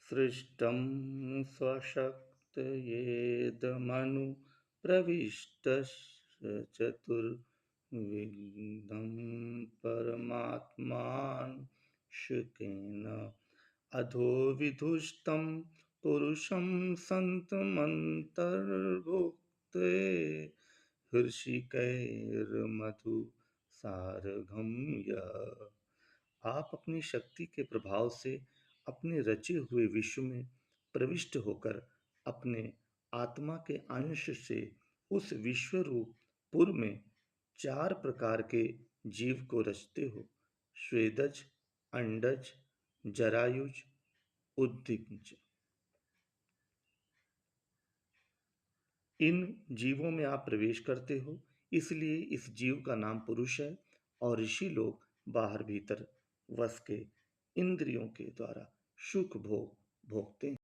सृष्टं स्वशक्तयेदमनु प्रविष्टस्य चतुर्विधं परमात्मांशुकेन अधो विधुष्टं पुरुषं सन्तमन्तर्भुक्ते हृषिकैर्मधु सारगम यः। आप अपनी शक्ति के प्रभाव से अपने रचे हुए विश्व में प्रविष्ट होकर अपने आत्मा के अंश से उस विश्व रूप पुर में चार प्रकार के जीव को रचते हो। स्वेदज, अंडज, जरायुज, उद्भिज। इन जीवों में आप प्रवेश करते हो, इसलिए इस जीव का नाम पुरुष है। और ऋषि लोग बाहर भीतर वस के इंद्रियों के द्वारा सुख भोग भोगते हैं।